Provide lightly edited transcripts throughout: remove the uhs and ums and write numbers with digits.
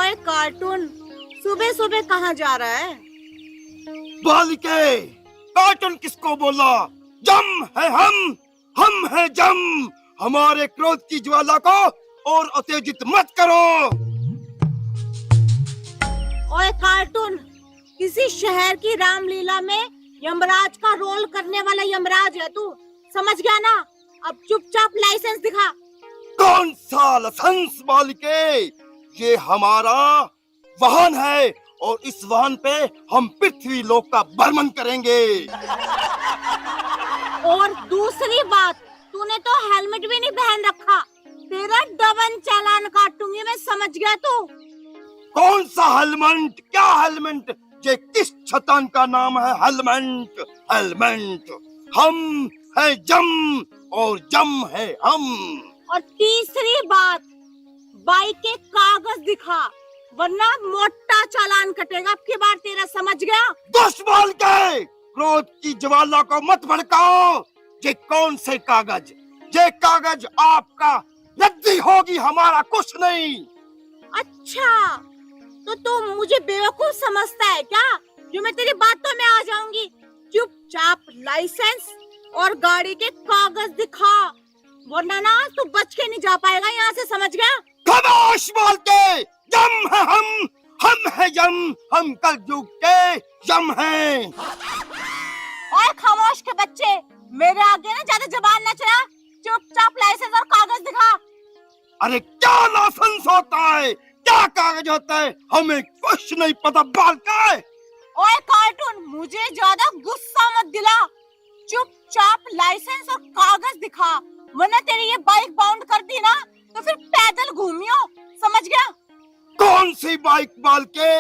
ओए कार्टून, सुबह सुबह कहाँ जा रहा है? बालिके, कार्टून किसको बोला? जम है हम है जम। हमारे क्रोध की ज्वाला को और उत्तेजित मत करो। ओए कार्टून, किसी शहर की रामलीला में यमराज का रोल करने वाला यमराज है तू, समझ गया ना? अब चुपचाप लाइसेंस दिखा। कौन सा लाइसेंस बालिके? ये हमारा वाहन है और इस वाहन पे हम पृथ्वी लोक का भ्रमण करेंगे। और दूसरी बात, तूने तो हेलमेट भी नहीं पहन रखा। तेरा डबल चालान काटूंगी मैं, समझ गया तू? कौन सा हेलमेट? क्या हेलमेट? ये किस शैतान का नाम है हेलमेट? हेलमेट हम है जम और जम है हम। और तीसरी बात, बाइक के कागज दिखा, वरना मोटा चालान कटेगा अब की बार तेरा, समझ गया? दुश्मन के क्रोध की ज्वाला को मत भड़काओ। ये कौन से कागज? ये कागज आपका रद्दी होगी, हमारा कुछ नहीं। अच्छा, तो तू मुझे बेवकूफ समझता है क्या, जो मैं तेरी बातों में आ जाऊंगी? चुपचाप लाइसेंस और गाड़ी के कागज दिखा, वरना ना तू बच के नहीं जा पाएगा यहाँ से, समझ गया? खामोश बोल के, जम है हम है जम, हम कल युग के जम हैं। ओए खामोश के बच्चे, मेरे आगे ना ज्यादा जबान न चला। चुपचाप लाइसेंस और कागज दिखा। अरे क्या लाइसेंस होता है, क्या कागज होता है, हमें कुछ नहीं पता बालका। ओए कार्टून, मुझे ज्यादा गुस्सा मत दिला। चुपचाप लाइसेंस और कागज दिखा, वरना तेरी ये बाइक बाउंड कर दी ना तो फिर पैदल घूमियो, समझ गया? कौन सी बाइक बालके?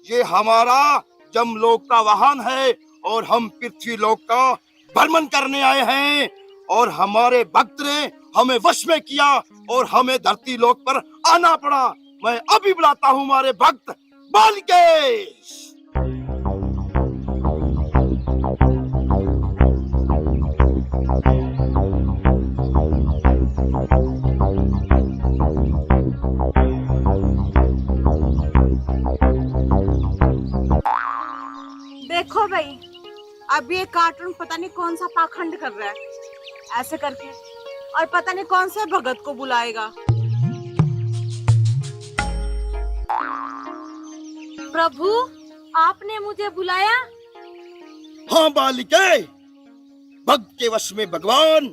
ये हमारा जमलोक का वाहन है और हम पृथ्वी लोक का भ्रमण करने आए हैं, और हमारे भक्त ने हमें वश में किया और हमें धरती लोक पर आना पड़ा। मैं अभी बुलाता हूँ हमारे भक्त बालके। देखो भाई, अब ये कार्टून पता नहीं कौन सा पाखंड कर रहा है ऐसे करके, और पता नहीं कौन से भगत को बुलाएगा। प्रभु, आपने मुझे बुलाया? हाँ बालिके, भक्त के वश में भगवान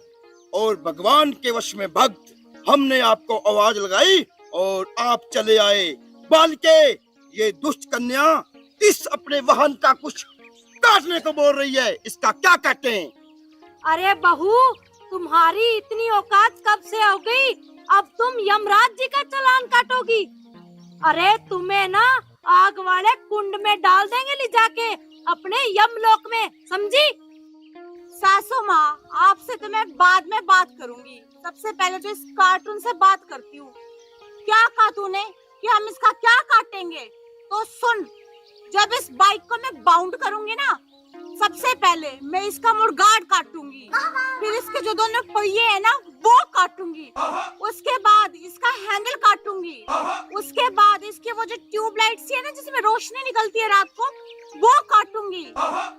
और भगवान के वश में भक्त। हमने आपको आवाज लगाई और आप चले आए। बालिके, ये दुष्ट कन्या इस अपने वाहन का कुछ काटने को बोल रही है, इसका क्या काटें? अरे बहू, तुम्हारी इतनी औकात कब से हो गई? अब तुम यमराज जी का चालान काटोगी? अरे तुम्हें ना आग वाले कुंड में डाल देंगे ले जाके, अपने यमलोक में, समझी? सासू माँ, आपसे तो मैं बाद में बात करूंगी, सबसे पहले तो इस कार्टून से बात करती हूँ। क्या कहा तूने कि हम इसका क्या काटेंगे? तो सुन, जब इस बाइक को मैं बाउंड करूंगी ना, सबसे पहले मैं इसका मुड़गाड़ काटूंगी, फिर इसके जो दोनों पहिए हैं ना वो काटूंगी, उसके बाद इसका हैंडल काटूंगी, उसके बाद इसके वो जो ट्यूबलाइट्स है ना जिसमें रोशनी निकलती है रात को, वो काटूंगी,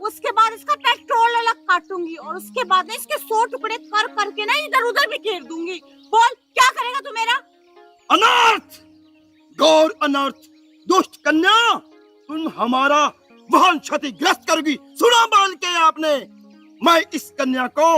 उसके बाद इसका पेट्रोल अलग काटूंगी, और उसके बाद इसके 100 टुकड़े कर करके ना इधर उधर बिखेर दूंगी। बोल, क्या करेगा तू मेरा? अनर्थ, घोर अनर्थ। दुष्ट कन्या, तुम हमारा वाहन क्षतिग्रस्त करोगी। सुना बालके आपने? मैं इस कन्या को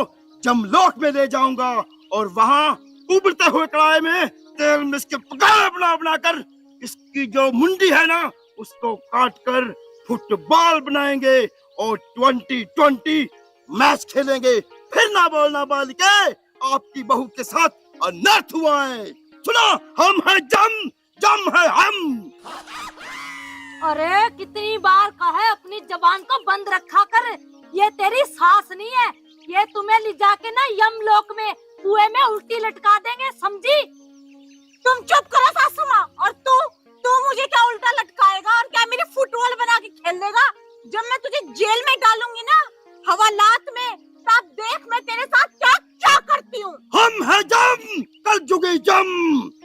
जमलोक में ले जाऊंगा और वहां उबलते हुए कढ़ाई में तेल में इसके पकाए बना कर इसकी जो मुंडी है ना उसको काट कर फुटबॉल बनाएंगे और 2020 मैच खेलेंगे। फिर ना बोलना बालिके, आपकी बहू के साथ अनर्थ हुआ है। सुना, हम है जम है हम। अरे कितनी बार कहा है अपनी जबान को बंद रखा कर, ये तेरी सास नहीं है, ये तुम्हें ले जाके ना यमलोक में कुएं में उल्टी लटका देंगे, समझी? तुम चुप करो सासू माँ। और तू मुझे क्या उल्टा लटकाएगा और क्या मेरी फुटबॉल बना के खेल देगा? जब मैं तुझे जेल में डालूंगी ना हवालात में, तब देख मैं तेरे साथ क्या क्या करती हूँ। हम है जम, कल जुगे जम,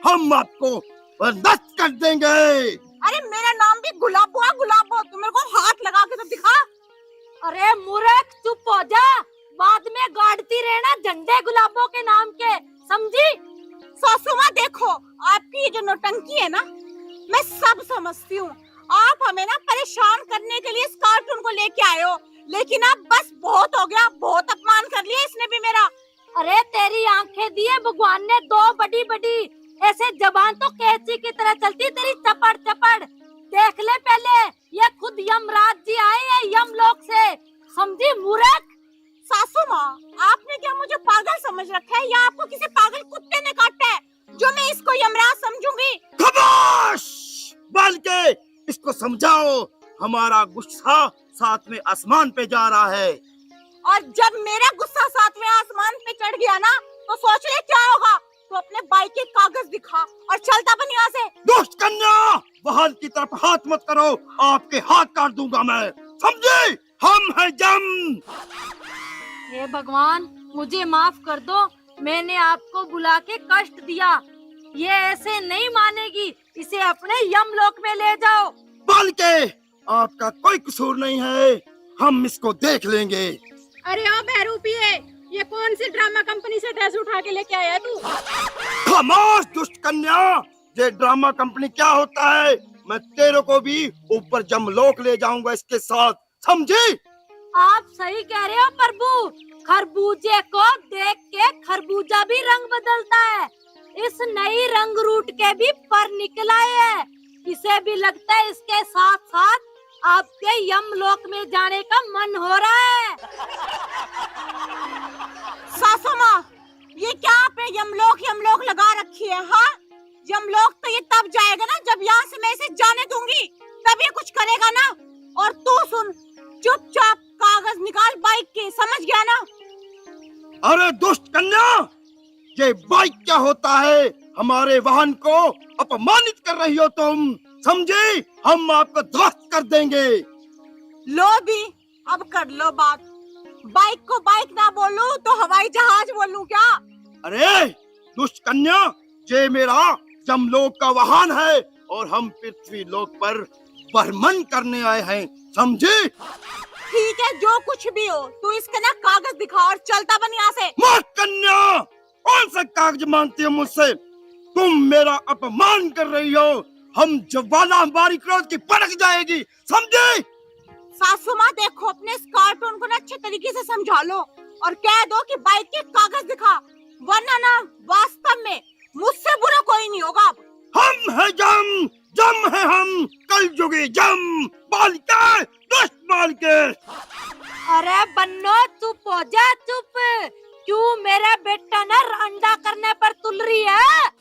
हम आपको बर्दाश्त कर देंगे। अरे मेरा नाम भी गुलाबो है, गुलाबो। तू मेरे को हाथ लगा के तो दिखा। अरे मूर्ख चुप हो जा, बाद में गाड़ती रहना झंडे गुलाबों के नाम के, समझी? सासू माँ देखो, आपकी ये जो नौटंकी है ना, मैं सब समझती हूँ। आप हमें ना परेशान करने के लिए इस कार्टून को लेके आए हो, लेकिन अब बस बहुत हो गया, बहुत अपमान कर लिया इसने भी मेरा। अरे तेरी आंखें दिए भगवान ने दो बड़ी बड़ी, ऐसे जबान तो कैंची की तरह चलती तेरी, चपड़ चपड़। देख ले पहले, ये खुद यमराज जी आए हैं यमलोक से, समझी मूर्ख? सासू माँ, आपने क्या मुझे पागल समझ रखा है, या आपको किसी पागल कुत्ते ने काटा है जो मैं इसको यमराज समझूंगी? खामोश! बालिके, इसको समझाओ, हमारा गुस्सा सातवें आसमान पे जा रहा है। और जब मेरा गुस्सा सातवें आसमान पे चढ़ गया ना, तो सोच ले क्या होगा। तो अपने बाइक के कागज दिखा और चलता बन यहाँ से। दुष्ट कन्या, वाहन की तरफ हाथ मत करो, आपके हाथ काट दूंगा मैं, समझे? हम हैं जम। हे भगवान, मुझे माफ कर दो, मैंने आपको बुला के कष्ट दिया। ये ऐसे नहीं मानेगी, इसे अपने यमलोक में ले जाओ। बालिके, आपका कोई कसूर नहीं है, हम इसको देख लेंगे। अरे ओ बहरूपिये, ये कौन सी ड्रामा कंपनी से ड्रेस उठा के लेके आया तू? खामोश दुष्ट कन्या, ये ड्रामा कंपनी क्या होता है, मैं तेरे को भी ऊपर जमलोक ले जाऊंगा इसके साथ, समझी? आप सही कह रहे हो प्रभु, खरबूजे को देख के खरबूजा भी रंग बदलता है। इस नई रंग रूट के भी पर निकल आए हैं, इसे भी लगता है इसके साथ साथ आपके यमलोक में जाने का मन हो रहा है। सासू माँ, ये क्या आपने यमलोक यमलोक लगा रखी है? हाँ, यमलोक तो ये तब जाएगा ना जब यहाँ से मैं इसे जाने दूंगी, तब ये कुछ करेगा ना। और तू सुन, चुपचाप कागज निकाल बाइक के, समझ गया ना? अरे दुष्ट कन्या, ये बाइक क्या होता है, हमारे वाहन को अपमानित कर रही हो तुम, समझी? हम आपको ध्वस्त कर देंगे। लो भी, अब कर लो बात। बाइक को बाइक ना बोलूं तो हवाई जहाज बोलूं क्या? अरे दुष्ट कन्या, ये मेरा जमलोक का वाहन है और हम पृथ्वी लोक पर भ्रमण करने आए हैं, समझे? ठीक है, जो कुछ भी हो, तू इसका ना कागज दिखा और चलता बन यहाँ से। मत कन्या, कौन सा कागज मांगती हो मुझसे? तुम मेरा अपमान कर रही हो, हम ज्वाला हमारी क्रोध की भड़क जाएगी, समझे? सासू माँ देखो, अपने इस कार्टून को ना अच्छे तरीके से समझा लो और कह दो कि बाइक के कागज दिखा, वरना ना वास्तव में मुझसे बुरा कोई नहीं होगा। हम है जम, जम है हम, कलयुगी जम, बालिके, दुष्ट बालिके। अरे बन्नो चुप हो जा, चुप। क्यों मेरा बेटा ना अंडा करने पर तुल रही है?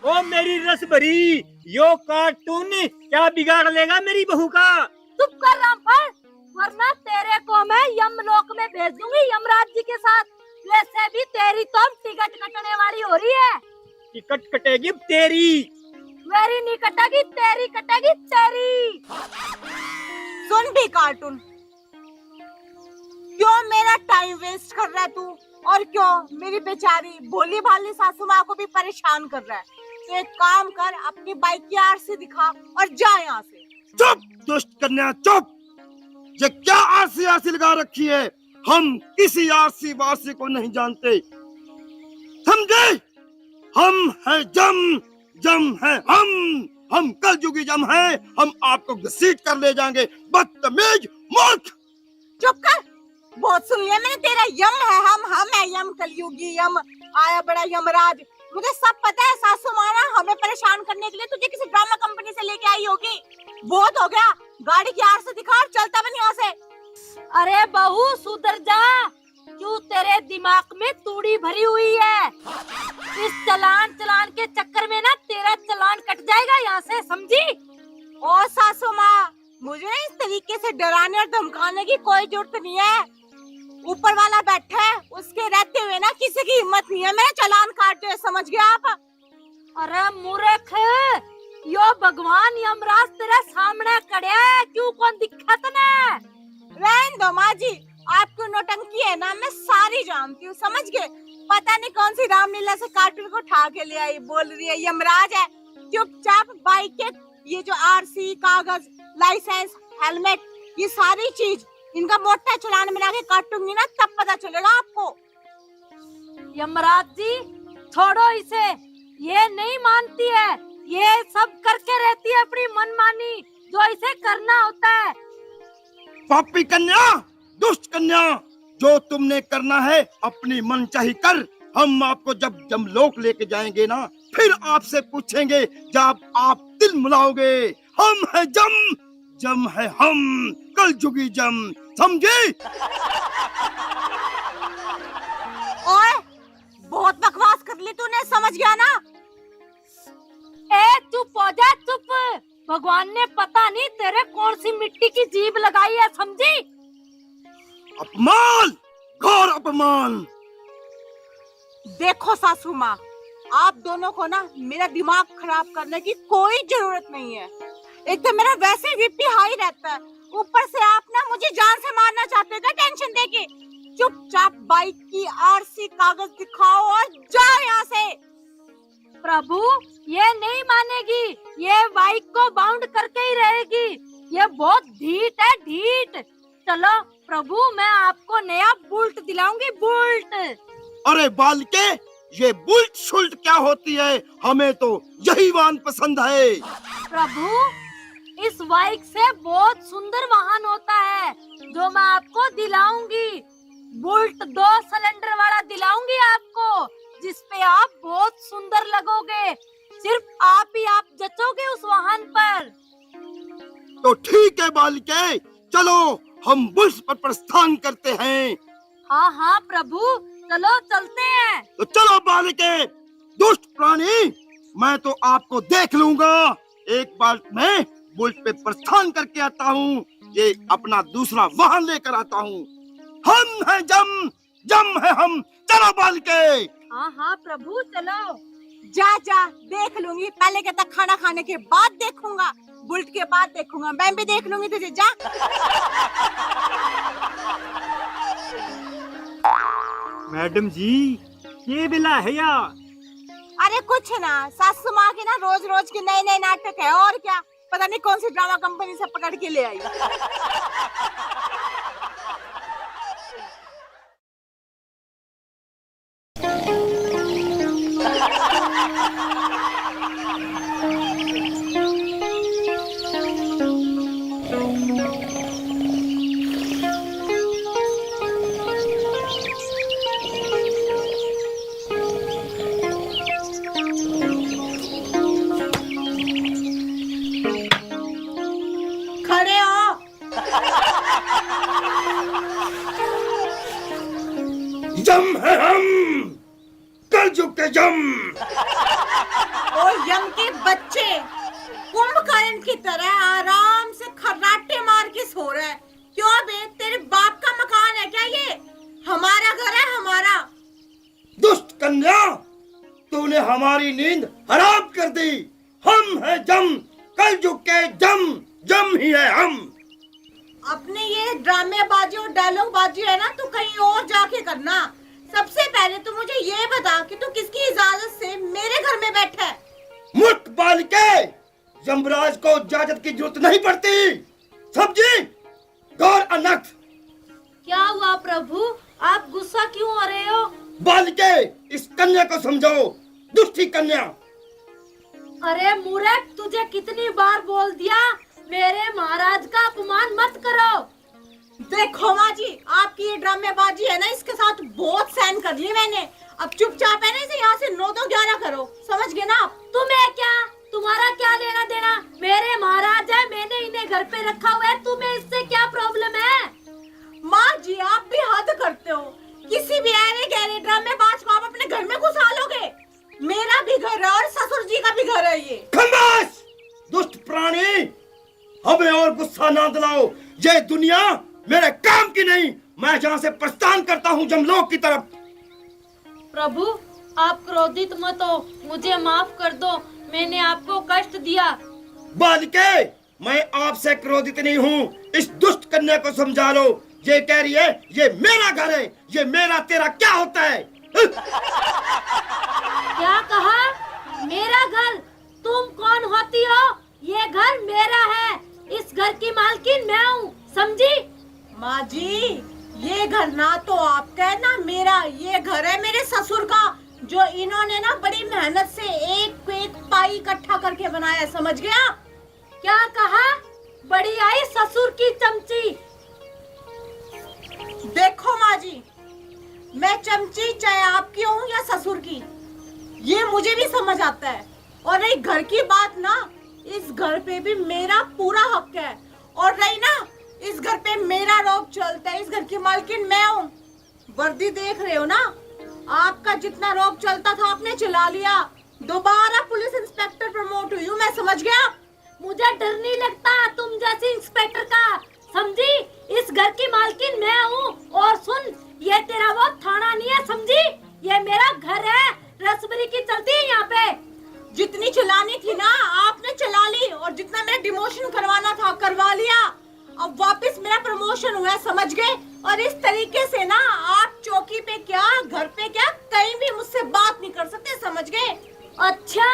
ओ मेरी रस भरी, यो कार्टून क्या बिगाड़ लेगा मेरी बहू का? चुप कर रामफल, वरना तेरे को मैं यमलोक में भेज दूंगी यमराज जी के साथ। वैसे भी तेरी तो टिकट कटने वाली हो रही है। टिकट कटेगी तेरी। मेरी नहीं कटेगी, तेरी कटेगी, तेरी। सुन भी कार्टून, क्यों मेरा टाइम वेस्ट कर रहा है तू, और क्यों मेरी बेचारी भोली भाली सासू माँ को भी परेशान कर रहा है? तो एक काम कर, अपनी बाइक की आरसी दिखा और जा यहाँ से। चुप दुष्ट कन्या, चुप। ये क्या आरसी आरसी लगा रखी है, हम किसी आरसी वारसी को नहीं जानते, समझे? हम है जम, जम है हम कलयुगी जम है, हम आपको घसीट कर ले जाएंगे, बदतमीज मूर्ख। चुप कर, बहुत सुन लिया मैंने तेरा। यम है हम है यम, कलयुगी यम, आया बड़ा यमराज। मुझे सब पता है, सासू माँ ना हमें परेशान करने के लिए तुझे किसी ड्रामा कंपनी से लेके आई होगी। बहुत हो गया, गाड़ी की आर से दिखा और चलता बन यहाँ से। अरे बहू सुधर जा, क्यों तेरे दिमाग में तूड़ी भरी हुई है? इस चलान चलान के चक्कर में ना तेरा चलान कट जाएगा यहाँ से, समझी? और सासू माँ, मुझे ना इस तरीके से डराने और धमकाने की कोई जरूरत नहीं है। ऊपर वाला बैठा है, उसके रहते हुए ना किसी की हिम्मत नहीं है मेरा चलान काटे, समझ गया आप? अरे मूर्ख, यो भगवान यमराज तेरे सामने खड़े है, क्यों कौन दिक्कत ने? रहने दो माँ जी, आपकी नौटंकी है ना मैं सारी जानती हूँ, समझ गए? पता नहीं कौन सी रामलीला से कार्टून को उठा के ले आई, बोल रही है यमराज है। चुपचाप बाइक के ये जो आरसी, कागज, लाइसेंस, हेलमेट, ये सारी चीज इनका मोटा चालान बना के काटूंगी ना, तब पता चलेगा आपको। यमराज जी छोड़ो इसे, ये नहीं मानती है, ये सब करके रहती है अपनी मनमानी, जो इसे करना होता है। पापी कन्या, दुष्ट कन्या, जो तुमने करना है अपनी मनचाही कर। हम आपको जब जमलोक लेके जाएंगे ना, फिर आपसे पूछेंगे जब आप दिल मिलाओगे। हम है जम, जम है हम, कलयुगी जम, समझे? ओए, बहुत बकवास कर ली तूने, समझ गया ना? ए चुप हो जा, चुप। भगवान ने पता नहीं तेरे कौन सी मिट्टी की जीभ लगाई है, समझी? अपमान, घोर अपमान। देखो सासू माँ, आप दोनों को ना मेरा दिमाग खराब करने की कोई जरूरत नहीं है। एक तो मेरा वैसे बीपी हाई रहता है, ऊपर से आप ना मुझे जान से मारना चाहते हो क्या टेंशन देके? चुपचाप बाइक की आरसी, कागज दिखाओ और जाओ यहाँ से। प्रभु ये नहीं मानेगी, ये बाइक को बाउंड करके ही रहेगी, ये बहुत ढीठ है, ढीठ। चलो प्रभु, मैं आपको नया बुल्ट दिलाऊंगी, बुल्ट। अरे बालके, ये बुल्ट शुल्ट क्या होती है? हमें तो यही वाहन पसंद है। प्रभु इस बाइक से बहुत सुंदर वाहन होता है जो मैं आपको दिलाऊंगी। बुल्ट 2 सिलेंडर वाला दिलाऊंगी आपको, जिसपे आप बहुत सुंदर लगोगे। सिर्फ आप ही आप जचोगे उस वाहन पर। तो ठीक है बालिके, चलो हम बुल्ट पर प्रस्थान करते हैं। हाँ हाँ प्रभु, चलो चलते हैं। तो चलो बालिके, दुष्ट प्राणी, मैं तो आपको देख लूंगा। एक बार मैं बुल्ट पे प्रस्थान करके आता हूँ, ये अपना दूसरा वाहन लेकर आता हूँ। हम है जम, जम है हम, चलो बालिके। हाँ हाँ प्रभु चलो। जा जा, देख लूंगी। पहले कहता खाना खाने के बाद देखूंगा, बुल्ट के बाद देखूंगा। मैं भी देख लूंगी तुझे, जा। मैडम जी, ये बिला है या? अरे कुछ ना, सासू माँ के ना रोज रोज के नए नए नाटक है, और क्या। पता नहीं कौन सी ड्रामा कंपनी से पकड़ के ले आई। खड़े हो। जम है हम, कलयुग के जम। ओ यम के बच्चे, कुंभकर्ण की तरह आराम से खर्राटे मार के सो रहे हैं। क्यों बे, तेरे बाप का मकान है क्या ये? हमारा घर है, हमारा। दुष्ट कन्या, तूने हमारी नींद हराम कर दी। हम है जम, कलयुग के जम, जम ही है हम। अपने ये ड्रामेबाजी और डायलॉग बाजी है ना, तू कहीं और जाके करना। सबसे पहले तो मुझे ये बता कि तू किसकी इजाजत से मेरे घर में बैठा है? मूर्ख बालिके, यमराज को इजाजत की जरूरत नहीं पड़ती, समझी? गौर अनर्थ। क्या हुआ प्रभु, आप गुस्सा क्यों हो रहे हो? बालिके, इस कन्या को समझाओ, दुष्टी कन्या। अरे मूर्ख, तुझे कितनी बार बोल दिया, मेरे महाराज का अपमान मत करो। देखो माँ जी, आपकी ये ड्रामेबाजी है ना, इसके साथ बहुत सहन कर ली मैंने। अब चुपचाप है ना, इसे यहाँ से 9 तो 11 करो, समझ गए ना आप? तुम्हें क्या, तुम्हारा क्या लेना देना? मेरे महाराज है, मैंने इन्हें घर पे रखा हुआ है, तुम्हें इससे क्या प्रॉब्लम है? माँ जी, आप भी हद करते हो। किसी भी ऐरे गहरे ड्रामेबाज को आप अपने घर में घुसा लोगे? मेरा भी घर है और ससुर जी का भी घर है ये। खमोश, दुष्ट प्राणी, हमें और गुस्सा ना दिलाओ। ये दुनिया मेरे काम की नहीं। मैं जहाँ से प्रस्थान करता हूँ जमलोक की तरफ। प्रभु आप क्रोधित मत हो, मुझे माफ कर दो, मैंने आपको कष्ट दिया। बालिके, मैं आपसे क्रोधित नहीं हूँ। इस दुष्ट कन्या को समझा लो। ये कह रही है ये मेरा घर है, ये मेरा तेरा क्या होता है? क्या कहा? मेरा घर? तुम कौन होती हो? ये घर मेरा है, इस घर की मालकिन मैं हूँ, समझी? माँ जी, ये घर ना तो आपका है ना मेरा, ये घर है मेरे ससुर का, जो इन्होंने ना बड़ी मेहनत से एक एक पाई इकट्ठा करके बनाया, समझ गया? क्या कहा? बड़ी आई ससुर की चमची। देखो माँ जी, मैं चमची चाहे आपकी हूँ या ससुर की, ये मुझे भी समझ आता है। और रही घर की बात ना, इस घर पे भी मेरा पूरा हक है। और रही ना, इस घर पे मेरा रौब चलता है, इस घर की मालकिन मैं हूँ। वर्दी देख रहे हो ना, आपका जितना रौब चलता था आपने चला लिया, दोबारा पुलिस इंस्पेक्टर प्रमोट हुई हूँ मैं, समझ गया? मुझे डर नहीं लगता तुम जैसे इंस्पेक्टर का, समझी? इस घर की मालकिन मैं हूँ। और सुन, ये तेरा वो थाना नहीं है, समझी? ये मेरा घर है, रसबरी की चलती है यहाँ पे। जितनी चलानी थी ना आपने चला ली, और जितना मेरा डिमोशन करवाना था करवा लिया। अब वापस मेरा प्रमोशन हुआ है, समझ गए? और इस तरीके से ना आप चौकी पे क्या, घर पे क्या, कहीं भी मुझसे बात नहीं कर सकते, समझ गए? अच्छा,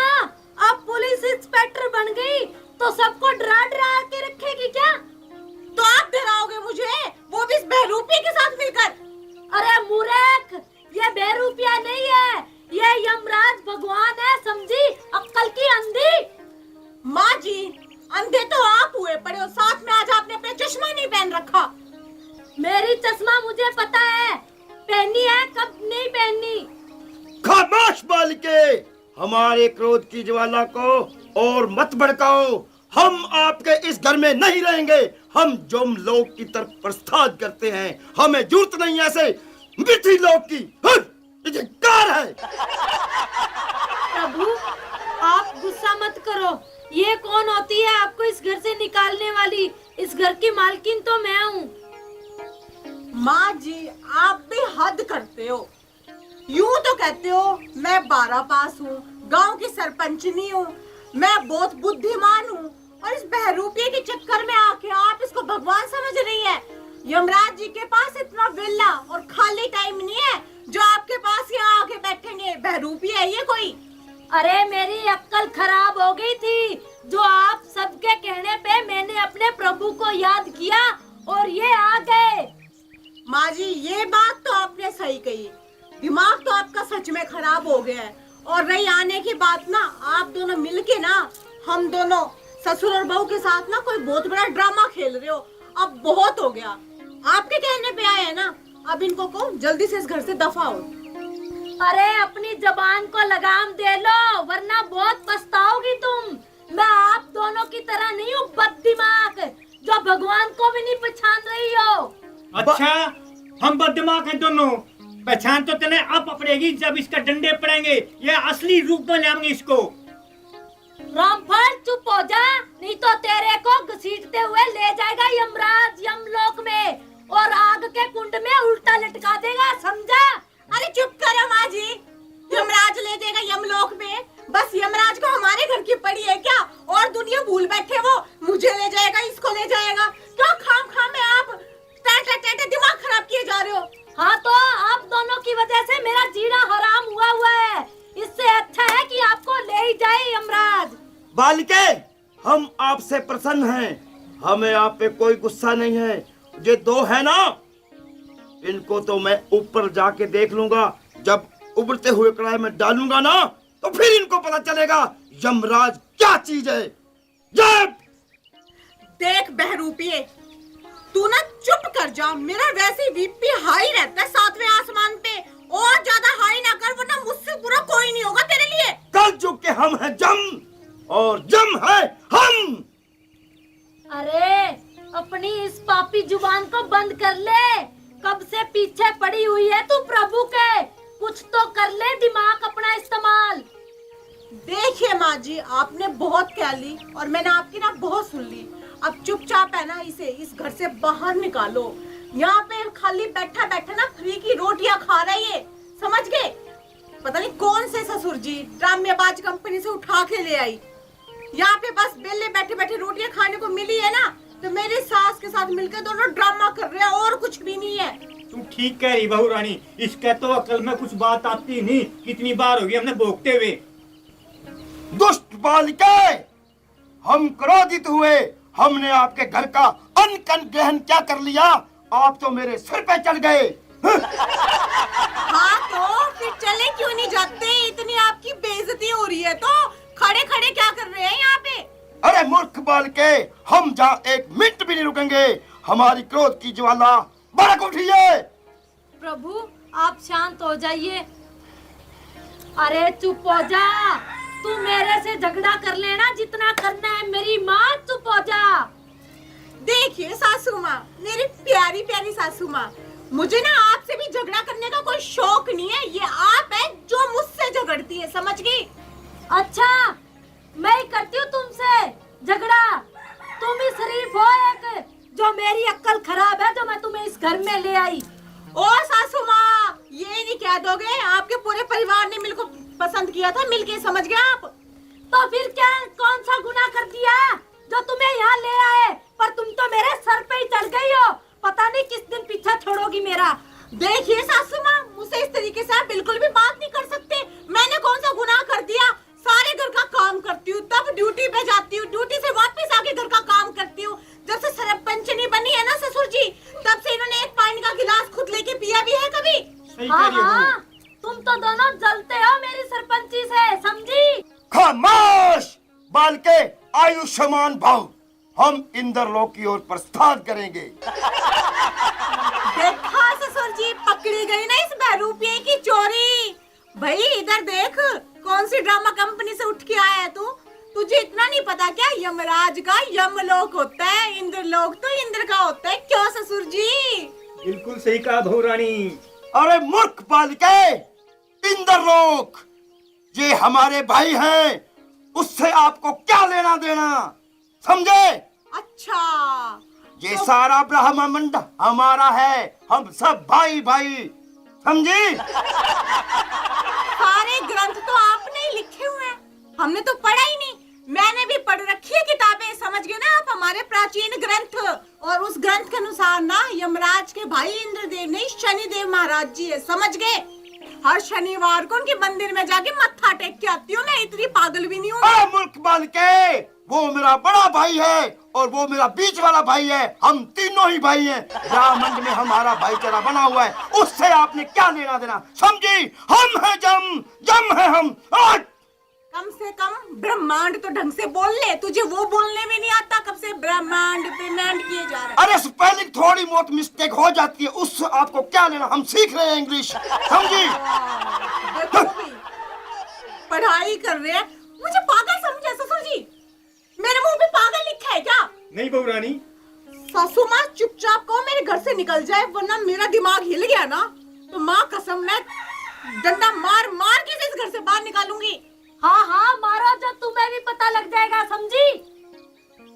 अब पुलिस इंस्पेक्टर बन गई तो सबको डरा डरा के रखेगी क्या? तो आप डराओगे मुझे, वो भी इस बहरूपी के साथ मिलकर? अरे मूर्ख, ये बेरूपिया नहीं है, ये यमराज भगवान है, समझी? अक्कल की अंधी। माँ जी, अंधे तो आप हुए पड़े हो, साथ में आज आपने अपना चश्मा नहीं पहन रखा। मेरी चश्मा मुझे पता है, पहनी है कब नहीं पहनी। खामोश बालिके, हमारे क्रोध की ज्वाला को और मत भड़काओ। हम आपके इस घर में नहीं रहेंगे। हम जम लोग की तरफ प्रस्थान करते हैं, हमें जरूरत नहीं ऐसे मिथि लोग की। ये कार है। प्रभु, आप गुस्सा मत करो। ये कौन होती है आपको इस घर से निकालने वाली? इस घर की मालकिन तो मैं हूँ। माँ जी, आप भी हद करते हो। यूं तो कहते हो मैं 12 पास हूँ, गांव की सरपंचनी हूँ, मैं बहुत बुद्धिमान हूँ, और इस बहरूपिये के चक्कर में आके आप इसको भगवान समझ रही है। यमराज जी के पास इतना विला और खाली टाइम नहीं है जो आपके पास यहाँ आके बैठेंगे। बहरूपिया है ये कोई? अरे मेरी अक्ल खराब हो गई थी, जो आप सबके कहने पे मैंने अपने प्रभु को याद किया और ये आ गए। माँ जी, ये बात तो आपने सही कही, दिमाग तो आपका सच में खराब हो गया है। और रही आने की बात ना, आप दोनों मिलके ना, हम दोनों ससुर और बहू के साथ ना कोई बहुत बड़ा ड्रामा खेल रहे हो। अब बहुत हो गया, आपके कहने पे आए हैं ना, अब इनको को जल्दी से इस घर से दफा हो। अरे अपनी जबान को लगाम दे लो, वरना बहुत पछताओगी तुम। मैं आप दोनों की तरह नहीं हूँ बददिमाग, जो भगवान को भी नहीं पहचान रही हो। अच्छा, हम बददिमाग हैं दोनों। पहचान तो तेने अब पड़ेगी जब इसका डंडे पड़ेंगे, ये असली रूप में लाएंगे इसको। रामफल चुप हो जा, नहीं तो तेरे को घसीटते हुए ले जाएगा यमराज यमलोक में, और आग के कुंड में उल्टा लटका देगा, समझा? अरे चुप करो माँ जी, यमराज ले जाएगा यमलोक में? बस यमराज को हमारे घर की पड़ी है क्या? और दुनिया भूल बैठे वो, मुझे ले जाएगा, इसको ले जाएगा। क्यों खाम खाम में आप दिमाग खराब किए जा रहे हो? हाँ तो आप दोनों की वजह से मेरा जीना हराम हुआ है। इससे अच्छा है कि आपको ले ही जाए यमराज। बालिके, हम आपसे प्रसन्न हैं, हमें आप पे कोई गुस्सा नहीं है। ये दो है ना, इनको तो मैं ऊपर जाके देख लूंगा। जब उबलते हुए कढ़ाई में डालूंगा ना, तो फिर इनको पता चलेगा यमराज क्या चीज है। जब देख बहरूपिये, तू ना चुप कर जा, मेरा वैसे बीपी हाई रहता है 7वें आसमान पे, और ज्यादा हाई ना कर, वरना मुझसे बुरा कोई नहीं होगा तेरे लिए। कल चुप के हम हैं जम, और जम है हम। अरे अपनी इस पापी जुबान को बंद कर ले, कब से पीछे पड़ी हुई है तू प्रभु के, कुछ तो कर ले, दिमाग अपना इस्तेमाल। देखिए माँ जी, आपने बहुत कह ली और मैंने आपकी ना बहुत सुन ली। अब चुपचाप है ना इसे इस घर से बाहर निकालो। यहाँ पे खाली बैठा बैठा ना फ्री की रोटियां खा रहा है ये, समझ गए? पता नहीं कौन से ससुर जी ड्रामेबाज कंपनी से उठा के ले आई। यहाँ पे बस बेले बैठे बैठे रोटियां खाने को मिली है ना, तो मेरी सास के साथ मिलकर दोनों ड्रामा कर रहे हैं, और कुछ भी नहीं है। तू ठीक कह रही बहू रानी, इसके तो अकल में कुछ बात आती नहीं। कितनी बार होगी हमने भोगते हुए। दुष्ट बालिके, हम क्रोधित हुए, हमने आपके घर का अन्न कन ग्रहण क्या कर लिया, आप तो मेरे सिर पे चढ़ गए। हाँ तो फिर चले क्यों नहीं जाते? इतनी आपकी बेइज्जती हो रही है तो खड़े खड़े क्या कर रहे हैं यहाँ पे? अरे मूर्ख बालके, हम जहाँ एक मिनट भी नहीं रुकेंगे, हमारी क्रोध की ज्वाला भड़क उठी है। प्रभु आप शांत हो जाइए। अरे चुप हो जा, तू मेरे से झगड़ा कर लेना जितना करना है। मेरी माँ चुप हो जा। देखिए सासू माँ, मेरी प्यारी प्यारी सासू माँ, मुझे ना आपसे भी झगड़ा करने का कोई शौक नहीं है। ये आप है जो मुझसे झगड़ती है, समझ गई? अच्छा मैं ही करती हूँ तुमसे झगड़ा? तुम ही शरीफ हो एक, जो मेरी अक्ल खराब है, जो मैं तुम्हें इस घर में ले आई। ओ सासू माँ, ये नहीं कह दोगे आपके पूरे परिवार ने मिलकर पसंद किया था, मिलके, समझ गए आप? तो फिर क्या, कौन सा गुनाह कर दिया जो तुम्हें यहाँ ले आए? पर तुम तो मेरे सर पे ही चढ़ गई हो। पता नहीं किस दिन पीछा छोड़ोगी मेरा। देखिए सासू माँ, मुझसे इस तरीके से आप बिल्कुल भी बात नहीं कर सकते। मैंने कौन सा गुनाह कर दिया? सारे घर का काम करती हूँ, तब ड्यूटी पे जाती हूँ, ड्यूटी से वापस आके घर का काम करती हूँ। जब से सरपंचनी बनी है ना ससुर जी, तब से इन्होंने एक पानी का गिलास खुद लेके पिया भी है कभी? सही कह रही हो हाँ, तुम तो दोनों जलते हो मेरी सरपंची से, समझी? खामोश बालके, आयुष्मान भव। हम इंद्रलोक की ओर प्रस्थान करेंगे। देखा ससुर जी, पकड़ी गई ना इस बहरूपिये की चोरी। भाई इधर देख, कौन सी ड्रामा कंपनी से उठ के आया है तू? तुझे इतना नहीं पता क्या, यमराज का यमलोक होता है, इंद्रलोक तो इंद्र का होता है। क्यों ससुर जी? बिल्कुल सही कहा बहू रानी। अरे मूर्ख बालिके, इंद्रलोक ये हमारे भाई हैं, उससे आपको क्या लेना देना, समझे? अच्छा, ये सारा ब्रह्मांड हमारा है, हम सब भाई भाई, समझी? सारे ग्रंथ तो आपने ही लिखे हुए हैं, हमने तो पढ़ा ही नहीं। मैंने भी पढ़ रखी है किताबें, समझ गए ना आप, हमारे प्राचीन ग्रंथ। और उस ग्रंथ के अनुसार ना यमराज के भाई इंद्रदेव नहीं, शनिदेव महाराज जी है, समझ गए? हर शनिवार को उनके मंदिर में जाके मत्था टेक के आती हूँ मैं, इतनी पागल भी नहीं हूँ। मूर्ख बालके, वो मेरा बड़ा भाई है और वो मेरा बीच वाला भाई है, हम तीनों ही भाई हैं। ब्रह्मांड में हमारा भाईचारा बना हुआ है, उससे आपने क्या लेना देना, समझी? हम हैं जम, जम है हम। कम से कम ब्रह्मांड तो ढंग से बोल ले, तुझे वो बोलने में नहीं आता। कब से ब्रह्मांड ब्रह्मांड किए जा रहा है? अरे स्पेलिंग थोड़ी बहुत मिस्टेक हो जाती है, उससे आपको क्या लेना, हम सीख रहे हैं इंग्लिश, समझी? देखो भी, पढ़ाई कर रहे हैं, मुझे पागल समझे ससुर जी? मेरे मुंह पे पागल लिखा है क्या? नहीं बहू रानी। सासू माँ चुपचाप कहो मेरे घर से निकल जाए, वरना मेरा दिमाग हिल गया ना तो माँ कसम मैं डंडा मार मार के इस घर से बाहर निकालूंगी। हाँ हाँ मारो, जो तुम्हें भी पता लग जाएगा, समझी?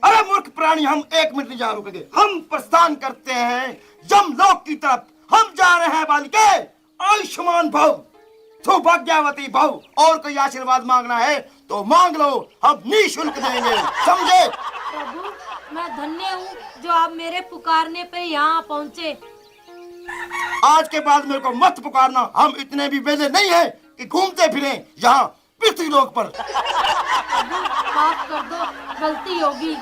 अरे मूर्ख प्राणी, हम एक मिनट नहीं जा रुकेंगे, हम प्रस्थान करते हैं यमलोक की तरफ। हम जा रहे हैं बालिके, आयुष्मान भव, सौभाग्यवती भव। और कोई आशीर्वाद मांगना है तो मांग लो, हम निःशुल्क देंगे, समझे? प्रभु मैं धन्य हूँ जो आप मेरे पुकारने पे यहाँ पहुँचे। आज के बाद मेरे को मत पुकारना, हम इतने भी बेले नहीं हैं कि घूमते फिरें यहाँ पृथ्वी लोक पर। प्रभु माफ कर दो, गलती होगी।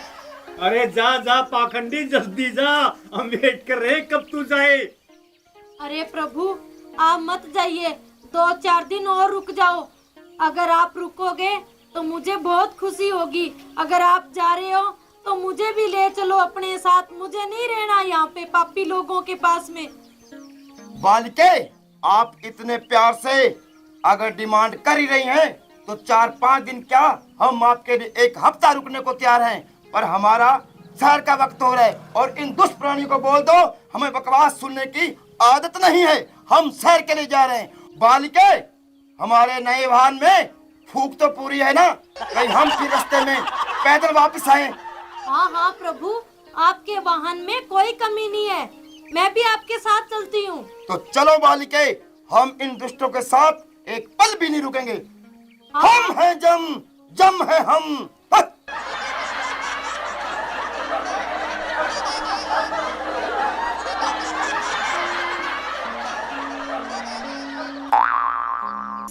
अरे जा जा पाखंडी, जल्दी जा, हम वेट कर रहे हैं, कब तू जाए। अरे प्रभु आप मत जाइए, 2-4 दिन और रुक जाओ। अगर आप रुकोगे तो मुझे बहुत खुशी होगी। अगर आप जा रहे हो तो मुझे भी ले चलो अपने साथ, मुझे नहीं रहना यहाँ पे पापी लोगों के पास में। बालिके, आप इतने प्यार से अगर डिमांड कर ही रही हैं तो 4-5 दिन क्या, हम आपके लिए 1 हफ्ता रुकने को तैयार हैं। पर हमारा शहर का वक्त हो रहा है और इन दुष्ट प्राणियों को बोल दो हमें बकवास सुनने की आदत नहीं है, हम शहर के लिए जा रहे हैं। बालिके, हमारे नए वाहन में फूक तो पूरी है ना, कहीं हम फिर रास्ते में पैदल वापस आए। हाँ हाँ प्रभु, आपके वाहन में कोई कमी नहीं है, मैं भी आपके साथ चलती हूँ। तो चलो बालिके, हम इन दुष्टों के साथ एक पल भी नहीं रुकेंगे। हाँ। हम हैं जम, जम है हम।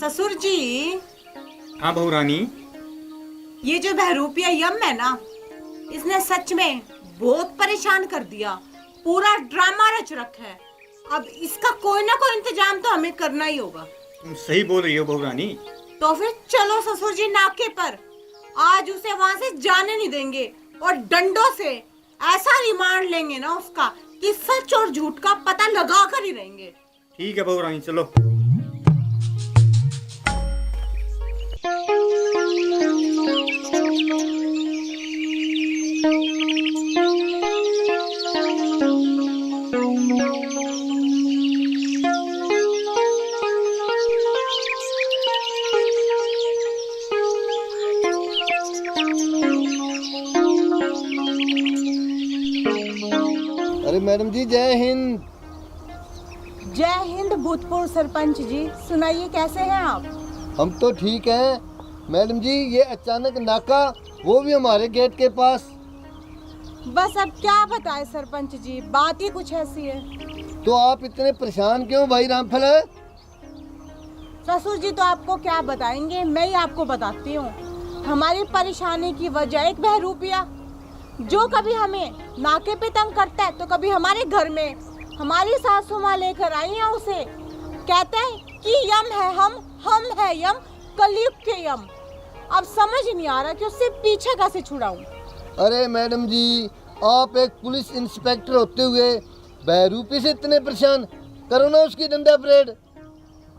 ससुर जी, हाँ बहू रानी। ये जो बहरूपिया यम है ना, इसने सच में बहुत परेशान कर दिया, पूरा ड्रामा रच रखा है। अब इसका कोई ना कोई इंतजाम तो हमें करना ही होगा। तुम सही बोल रही हो बहू रानी। तो फिर चलो ससुर जी नाके पर, आज उसे वहां से जाने नहीं देंगे और डंडों से ऐसा रिमांड लेंगे ना उसका कि सच और झूठ का पता लगा कर ही रहेंगे। ठीक है बहू रानी, चलो। अरे मैडम जी जय हिंद। जय हिंद भूतपूर्व सरपंच जी, सुनाइए कैसे हैं आप? हम तो ठीक हैं मैडम जी, ये अचानक नाका, वो भी हमारे गेट के पास। बस अब क्या बताए सरपंच जी, बात ही कुछ ऐसी है। तो आप इतने परेशान क्यों भाई रामफल है? ससुर जी तो आपको क्या बताएंगे, मैं ही आपको बताती हूँ। हमारी परेशानी की वजह एक बहरूपिया, जो कभी हमें नाके पे तंग करता है तो कभी हमारे घर में हमारी सासू माँ लेकर आई है उसे। कहते हैं कि यम है हम है यम, कलयुग के यम। अब समझ नहीं आ रहा कि उससे पीछे कैसे छुड़ाऊं। अरे मैडम जी, आप एक पुलिस इंस्पेक्टर होते हुए बहरूपी से इतने परेशान, करो ना उसकी डंडा परेड।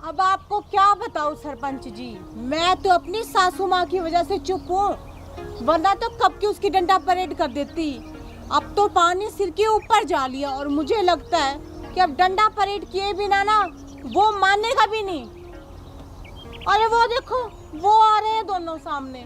अब आपको क्या बताऊं सरपंच जी, मैं तो अपनी सासू माँ की वजह से चुप हूँ, वरना तो कब की उसकी डंडा परेड कर देती। अब तो पानी सिर के ऊपर जा लिया और मुझे लगता है कि अब डंडा परेड किए बिना ना वो मानेगा भी नहीं। अरे वो देखो, वो आ रहे हैं दोनों सामने।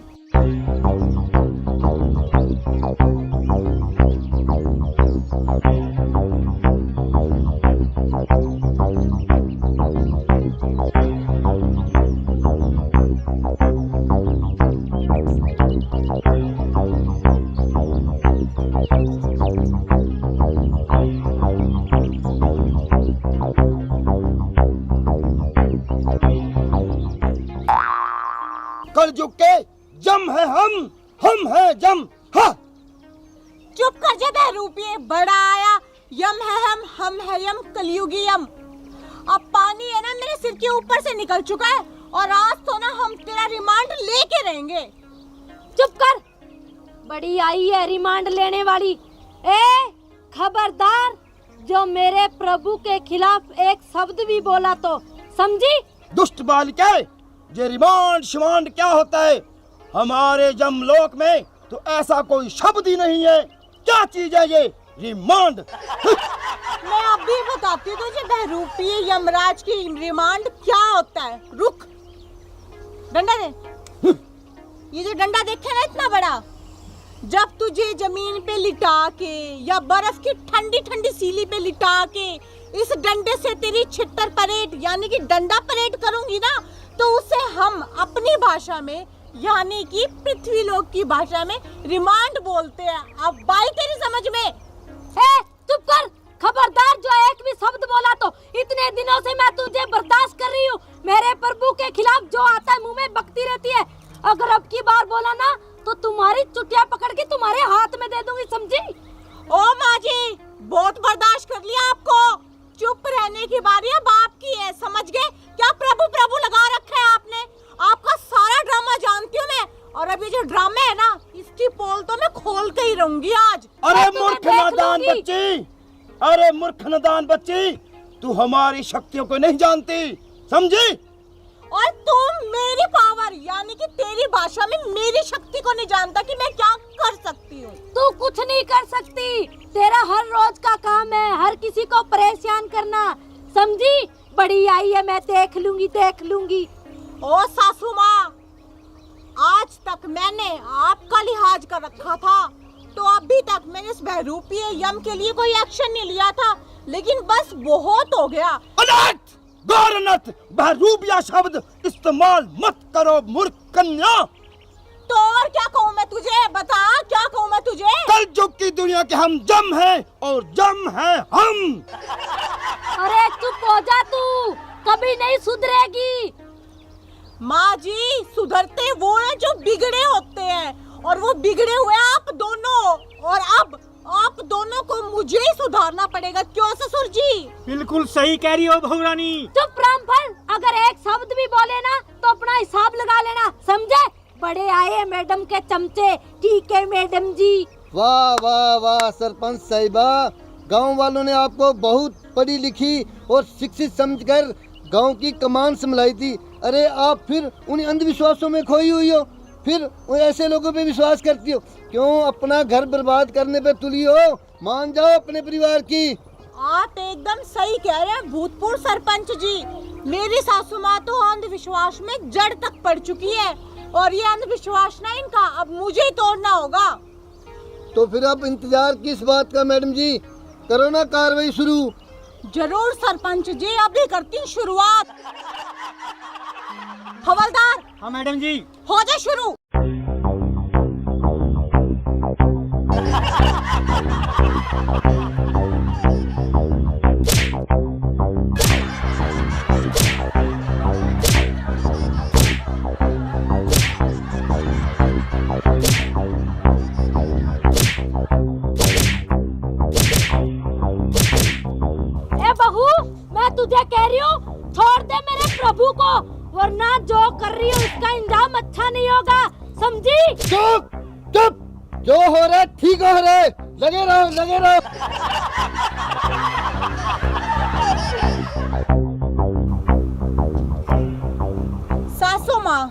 कलयुग के जम है हम है जम। हाँ चुप कर जा बहरूपिये, बड़ा आया, यम है हम है यम, कलयुगी यम। अब पानी है ना मेरे सिर के ऊपर से निकल चुका है और आज तो ना हम तेरा रिमांड लेके रहेंगे। चुप कर, बड़ी आई है रिमांड लेने वाली। ए खबरदार, जो मेरे प्रभु के खिलाफ एक शब्द भी बोला तो समझी? दुष्ट बालिका, ये रिमांड शिमांड क्या होता है? हमारे जमलोक में तो ऐसा कोई शब्द ही नहीं है। क्या चीज है ये रिमांड? मैं अभी बताती हूँ तुझे बहरूपिये यमराज की रिमांड क्या होता है। रुक, डंडा दे। ये जो डंडा देखे ना इतना बड़ा, जब तुझे जमीन पे लिटा के या बर्फ की ठंडी ठंडी सीली पे लिटा के इस डंडे से तेरी छिट्टर परेड यानी कि डंडा परेड करूंगी ना, तो उसे हम अपनी भाषा में यानी कि पृथ्वी लोक की भाषा में रिमांड बोलते हैं। अब बाई तेरी समझ में? चुप कर, खबरदार, जो एक भी शब्द बोला तो इतने दिनों से मैं तुझे बर्दाश्त कर रही हूँ। मेरे प्रभु के खिलाफ जो आता है मुंह में बकती रहती है। अगर अब की बार बोला ना तो तुम्हारी चुटिया पकड़ के तुम्हारे हाथ में दे दूंगी, समझी? ओ माँ जी, बहुत बर्दाश्त कर लिया आपको, चुप रहने की बारी अब आपकी है, समझ गए? क्या प्रभु प्रभु लगा रखा है आपने? आपका सारा ड्रामा जानती हूँ मैं, और अभी जो ड्रामा है ना, इसकी पोल तो मैं खोल के ही रहूंगी आज। अरे मूर्ख नादान बच्ची, अरे मूर्ख नादान बच्ची, तू हमारी शक्तियों को नहीं जानती, समझी? और तुम मेरी पावर यानी कि तेरी भाषा में मेरी शक्ति को नहीं जानता कि मैं क्या कर सकती हूँ। तू कुछ नहीं कर सकती, तेरा हर रोज का काम है हर किसी को परेशान करना, समझी? बड़ी आई है, मैं देख लूंगी। ओ सासू माँ, आज तक मैंने आपका लिहाज कर रखा था, तो अभी तक मैंने इस बहरूपिये यम के लिए कोई एक्शन नहीं लिया था, लेकिन बस बहुत हो गया। अनर्थ, गौर अनर्थ, बहरूपिया शब्द इस्तेमाल मत करो मूर्ख कन्या। तो और क्या कहूँ मैं तुझे, बता क्या कहूँ मैं तुझे? कलयुग की दुनिया के हम जम हैं और जम हैं हम। अरे चुप हो जा तू, कभी नहीं सुधरेगी। माँ जी, सुधरते वो हैं जो बिगड़े होते हैं, और वो बिगड़े हुए आप दोनों, और अब आप दोनों को मुझे ही सुधारना पड़ेगा। क्यों ससुर जी? बिल्कुल सही कह रही हो बहू रानी। चुप रामफल, अगर एक शब्द भी बोले ना तो अपना हिसाब लगा लेना, समझे? बड़े आए मैडम के चमचे। ठीक है मैडम जी। वाह वाह वाह सरपंच साहिबा, गांव वालों ने आपको बहुत पढ़ी लिखी और शिक्षित समझकर गांव की कमान संभलाई थी। अरे आप फिर उन अंधविश्वासों में खोई हुई हो, फिर ऐसे लोगों पे विश्वास करती हो। क्यों अपना घर बर्बाद करने पे तुली हो? मान जाओ अपने परिवार की। आप एकदम सही कह रहे हैं भूतपूर्व सरपंच जी। मेरी सासू माँ तो अंधविश्वास में जड़ तक पड़ चुकी है, और ये अंधविश्वास ना इनका अब मुझे ही तोड़ना होगा। तो फिर अब इंतजार किस बात का मैडम जी, करो ना कार्रवाई शुरू। जरूर सरपंच जी, अभी करती हूँ शुरुआत। हवलदार, हाँ मैडम जी। हो जाए शुरू। ए बहू, मैं तुझे कह रही हूँ छोड़ दे मेरे प्रभु को, वरना जो कर रही है उसका इंजाम अच्छा नहीं होगा, समझी? चुप चुप, जो हो रहा है ठीक हो रहा है, लगे रहो लगे रहो। सासू माँ,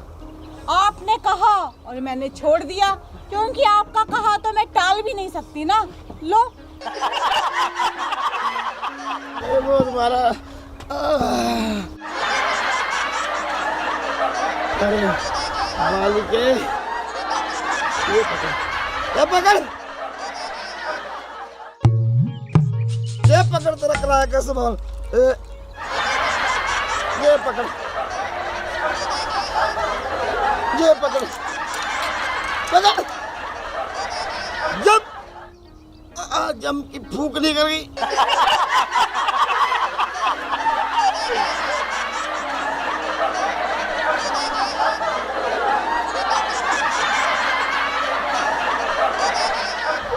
आपने कहा और मैंने छोड़ दिया, क्योंकि आपका कहा तो मैं टाल भी नहीं सकती ना। लो। वो तुम्हारा अरे मालिक है, ये पकड़ तेरा किराया का सामान, ये पकड़ जम की फूक निकल गई।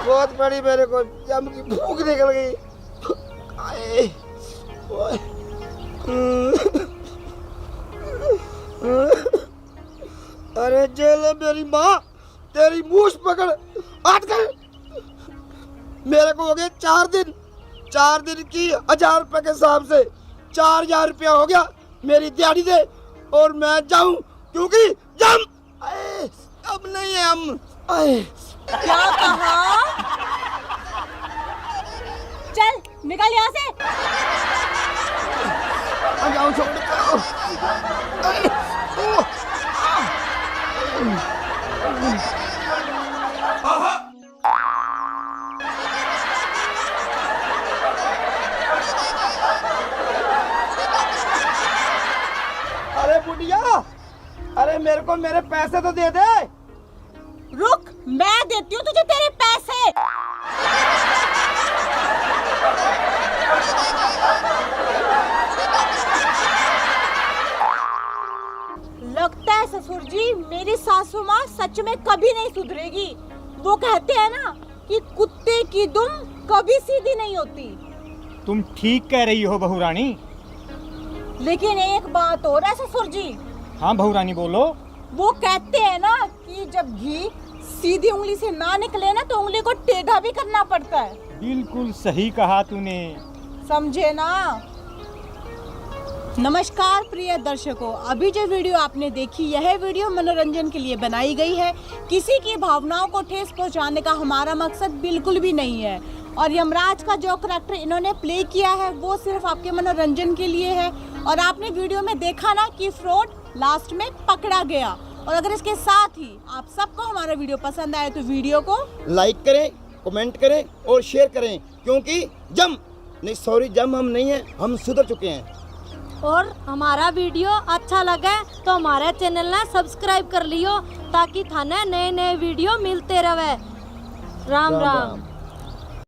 बहुत बड़ी, मेरे को जम की भूख निकल गई। आए, ओए। अरे जेल मेरी माँ, तेरी मूछ पकड़, हट कर। मेरे को हो गए 4 दिन, 4 दिन की 1000 रुपए के हिसाब से 4000 रुपया हो गया। मेरी दिहाड़ी दे और मैं जाऊं, क्योंकि जम आए, अब नहीं है हम। आए, क्या कहा? चल निकल यहाँ से। जाओ छोड़ दो। अरे बुढ़िया, अरे मेरे को मेरे पैसे तो दे दे। रुक, मैं देती हूँ तुझे तेरे पैसे। लगता है ससुर जी मेरी सासू माँ सच में कभी नहीं सुधरेगी। वो कहते हैं ना कि कुत्ते की दुम कभी सीधी नहीं होती। तुम ठीक कह रही हो बहू रानी। लेकिन एक बात और है ससुर जी। हाँ बहू रानी बोलो। वो कहते हैं ना कि जब घी सीधी उंगली से ना निकले ना तो उंगली को टेढ़ा भी करना पड़ता है। बिल्कुल सही कहा तूने। समझे ना? नमस्कार प्रिय दर्शकों, अभी जो वीडियो आपने देखी यह वीडियो मनोरंजन के लिए बनाई गई है। किसी की भावनाओं को ठेस पहुंचाने का हमारा मकसद बिल्कुल भी नहीं है। और यमराज का जो करैक्टर इन्होंने प्ले किया है वो सिर्फ आपके मनोरंजन के लिए है। और आपने वीडियो में देखा ना कि फ्रॉड लास्ट में पकड़ा गया। और अगर इसके साथ ही आप सबको हमारा वीडियो पसंद आए तो वीडियो को लाइक करें, कमेंट करें और शेयर करें, क्योंकि जम हम नहीं है, हम सुधर चुके हैं। और हमारा वीडियो अच्छा लगे तो हमारे चैनल ने सब्सक्राइब कर लियो, ताकि थाने नए नए वीडियो मिलते रहे। राम राम।